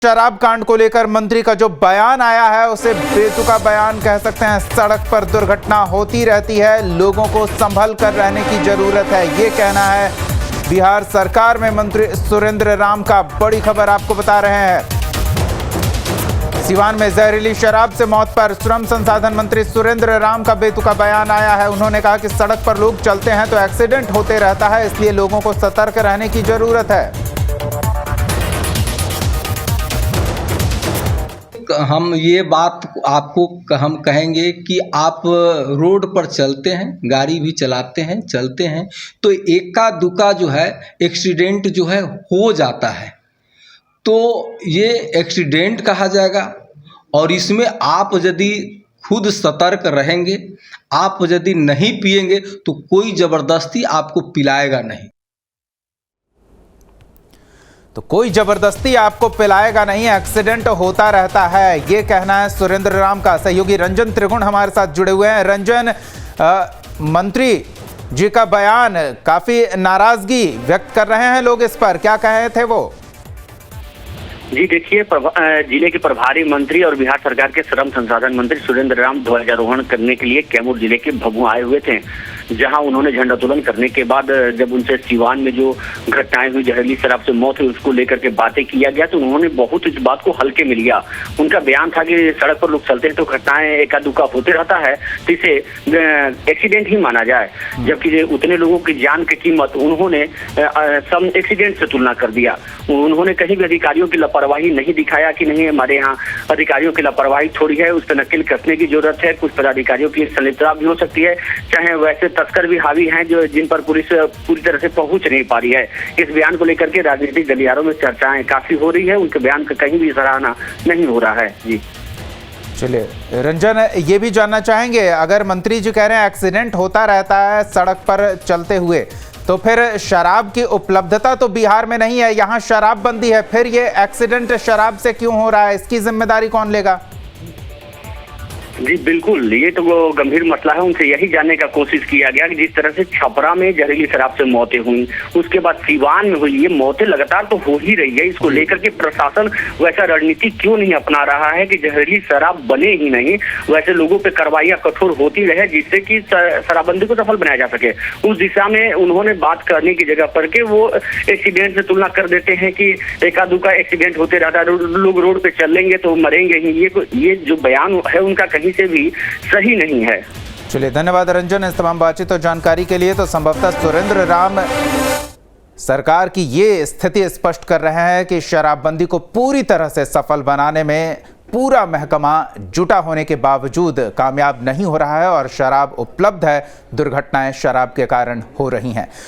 शराब कांड को लेकर मंत्री का जो बयान आया है उसे बेतुका बयान कह सकते हैं। सड़क पर दुर्घटना होती रहती है, लोगों को संभल कर रहने की जरूरत है, ये कहना है बिहार सरकार में मंत्री सुरेंद्र राम का। बड़ी खबर आपको बता रहे हैं। सिवान में जहरीली शराब से मौत पर श्रम संसाधन मंत्री सुरेंद्र राम का बेतुका बयान आया है। उन्होंने कहा कि सड़क पर लोग चलते हैं तो एक्सीडेंट होते रहता है, इसलिए लोगों को सतर्क रहने की जरूरत है। हम ये बात आपको हम कहेंगे कि आप रोड पर चलते हैं, गाड़ी भी चलाते हैं, चलते हैं तो एका दुका जो है एक्सीडेंट जो है हो जाता है, तो ये एक्सीडेंट कहा जाएगा। और इसमें आप यदि खुद सतर्क रहेंगे, आप यदि नहीं पिएंगे तो कोई ज़बरदस्ती आपको पिलाएगा नहीं। तो कोई जबरदस्ती आपको पिलाएगा नहीं, एक्सीडेंट होता रहता है, ये कहना है सुरेंद्र राम का। सहयोगी रंजन त्रिगुण हमारे साथ जुड़े हुए हैं। रंजन, मंत्री जी का बयान, काफी नाराजगी व्यक्त कर रहे हैं लोग इस पर, क्या कहे थे वो? जी देखिए, जिले के प्रभारी मंत्री और बिहार सरकार के श्रम संसाधन मंत्री सुरेंद्र राम ध्वजारोहण करने के लिए कैमूर जिले के भभुआ आए हुए थे, जहां उन्होंने झंडोत्तोलन करने के बाद जब उनसे सिवान में जो घटनाएं हुई, जहरीली शराब से मौत हुई, उसको लेकर के बातें किया गया तो उन्होंने बहुत इस बात को हल्के में लिया। उनका बयान था कि सड़क पर लोग चलते हैं तो घटनाएं एका दुका होते रहता है, तो इसे एक्सीडेंट ही माना जाए, जबकि उतने लोगों की जान की कीमत उन्होंने सम एक्सीडेंट से तुलना कर दिया। उन्होंने कहीं भी अधिकारियों की लापरवाही नहीं दिखाया कि नहीं हमारे यहाँ अधिकारियों की लापरवाही थोड़ी है, उस पर नकेल कसने की जरूरत है, कुछ पदाधिकारियों की संलिप्तता भी हो सकती है, चाहे वैसे तस्कर भी हावी हैं जो जिन पर पुलिस पूरी तरह से पहुंच नहीं पा रही है। इस बयान को लेकर के राजनीतिक गलियारों में चर्चाएं काफी हो रही है, उनके बयान का कहीं भी सराहना नहीं हो रहा है। जी चलिए रंजन, ये भी जानना चाहेंगे, अगर मंत्री जी कह रहे हैं एक्सीडेंट होता रहता है सड़क पर चलते हुए, तो फिर शराब की उपलब्धता तो बिहार में नहीं है, यहाँ शराबबंदी है, फिर ये एक्सीडेंट शराब से क्यों हो रहा है, इसकी जिम्मेदारी कौन लेगा? जी बिल्कुल, ये तो वो गंभीर मसला है। उनसे यही जानने का कोशिश किया गया कि जिस तरह से छपरा में जहरीली शराब से मौतें हुई, उसके बाद सिवान में हुई, ये मौतें लगातार तो हो ही रही है। इसको लेकर के प्रशासन वैसा रणनीति क्यों नहीं अपना रहा है कि जहरीली शराब बने ही नहीं, वैसे लोगों पे कार्रवाइयां कठोर होती रहे जिससे कि शराबबंदी को सफल बनाया जा सके। उस दिशा में उन्होंने बात करने की जगह पर के वो एक्सीडेंट से तुलना कर देते हैं कि एका दुका एक्सीडेंट होते रहता है, लोग रोड पे चलेंगे तो मरेंगे ही। ये जो बयान है उनका कहीं से भी सही नहीं है। चलिए धन्यवाद रंजन इस तमाम बातचीत और जानकारी के लिए। तो संभवतः सुरेंद्र राम सरकार की ये स्थिति स्पष्ट कर रहे हैं कि शराबबंदी को पूरी तरह से सफल बनाने में पूरा महकमा जुटा होने के बावजूद कामयाब नहीं हो रहा है और शराब उपलब्ध है, दुर्घटनाएं शराब के कारण हो रही हैं।